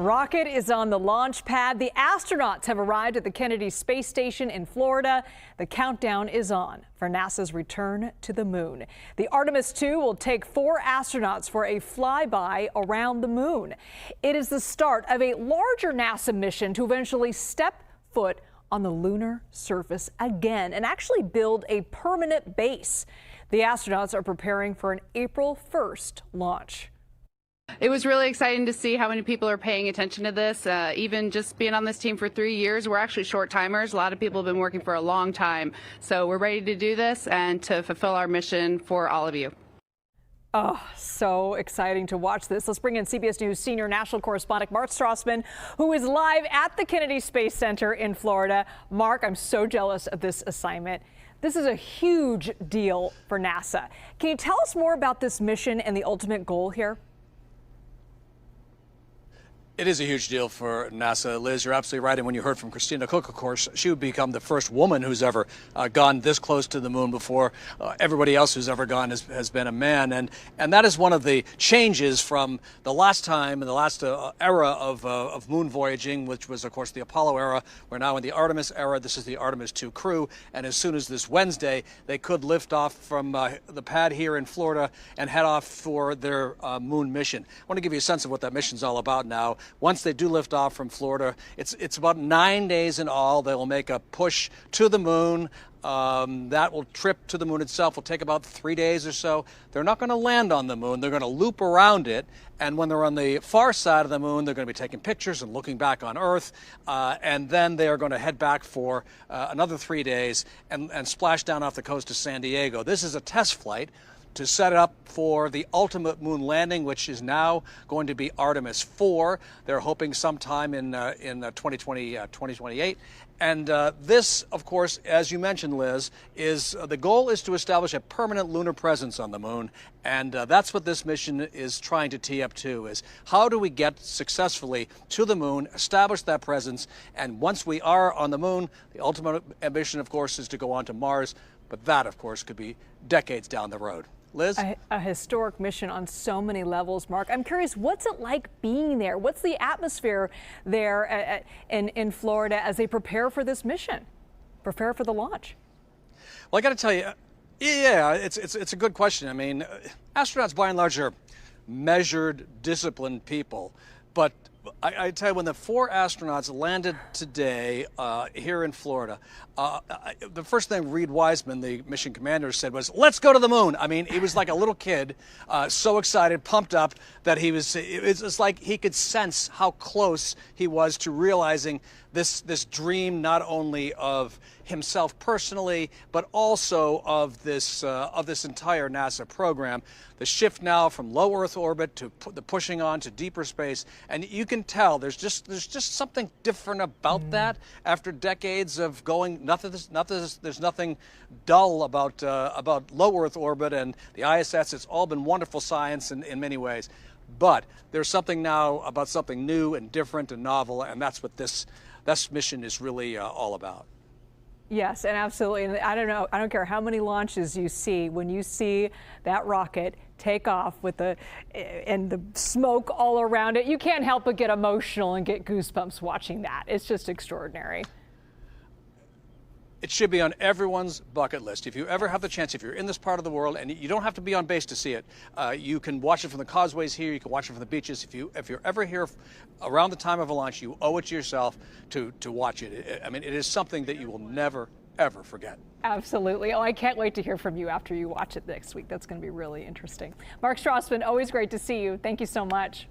rocket is on the launch pad. The astronauts have arrived at the Kennedy Space Station in Florida. The countdown is on for NASA's return to the moon. The Artemis II will take 4 astronauts for a flyby around the moon. It is the start of a larger NASA mission to eventually step foot on the lunar surface again and actually build a permanent base. The astronauts are preparing for an April 1st launch. It was really exciting to see how many people are paying attention to this. Even just being on this team for 3 years, we're actually short timers. A lot of people have been working for a long time. So we're ready to do this and to fulfill our mission for all of you. Oh, so exciting to watch this. Let's bring in CBS News senior national correspondent Mark Strassmann, who is live at the Kennedy Space Center in Florida. Mark, I'm so jealous of this assignment. This is a huge deal for NASA. Can you tell us more about this mission and the ultimate goal here? It is a huge deal for NASA. Liz, you're absolutely right. And when you heard from Christina Cook, of course, she would become the first woman who's ever gone this close to the moon before. Everybody else who's ever gone has been a man. And that is one of the changes from the last time, the last era of moon voyaging, which was, of course, the Apollo era. We're now in the Artemis era. This is the Artemis II crew. And as soon as this Wednesday, they could lift off from the pad here in Florida and head off for their moon mission. I want to give you a sense of what that mission's all about now. Once they do lift off from Florida, it's about 9 days in all. They will make a push to the moon. That trip to the moon itself will take about 3 days or so. They're not going to land on the moon. They're going to loop around it. And when they're on the far side of the moon, they're going to be taking pictures and looking back on Earth. And then they are going to head back for another 3 days and splash down off the coast of San Diego. This is a test flight to set it up for the ultimate moon landing, which is now going to be Artemis IV. They're hoping sometime in 2028. And this, of course, as you mentioned, Liz, is the goal is to establish a permanent lunar presence on the moon. And that's what this mission is trying to tee up to, is how do we get successfully to the moon, establish that presence, and once we are on the moon, the ultimate ambition, of course, is to go on to Mars. But that, of course, could be decades down the road. Liz? A historic mission on so many levels, Mark. I'm curious, what's it like being there? What's the atmosphere there in Florida as they prepare for this mission, prepare for the launch? Well, I got to tell you, yeah, it's a good question. I mean, astronauts by and large are measured, disciplined people, but I tell you, when the 4 astronauts landed today here in Florida, the first thing Reed Wiseman, the mission commander, said was, "Let's go to the moon." I mean, he was like a little kid, so excited, pumped up that it's like he could sense how close he was to realizing this dream, not only of himself personally, but also of this entire NASA program. The shift now from low Earth orbit to the pushing on to deeper space, and you can tell there's just something different about that after decades of going. There's nothing dull about low Earth orbit and the ISS. It's all been wonderful science in many ways, but there's something now about something new and different and novel, and that's what this mission is really all about. Yes, and absolutely. And I don't care how many launches you see, when you see that rocket take off with the smoke all around it, you can't help but get emotional and get goosebumps watching that. It's just extraordinary. It should be on everyone's bucket list. If you ever have the chance, if you're in this part of the world, and you don't have to be on base to see it, you can watch it from the causeways here, you can watch it from the beaches. If you're ever here around the time of a launch, you owe it to yourself to watch it. I mean, it is something that you will never, ever forget. Absolutely. Oh, I can't wait to hear from you after you watch it next week. That's going to be really interesting. Mark Strassmann, always great to see you. Thank you so much.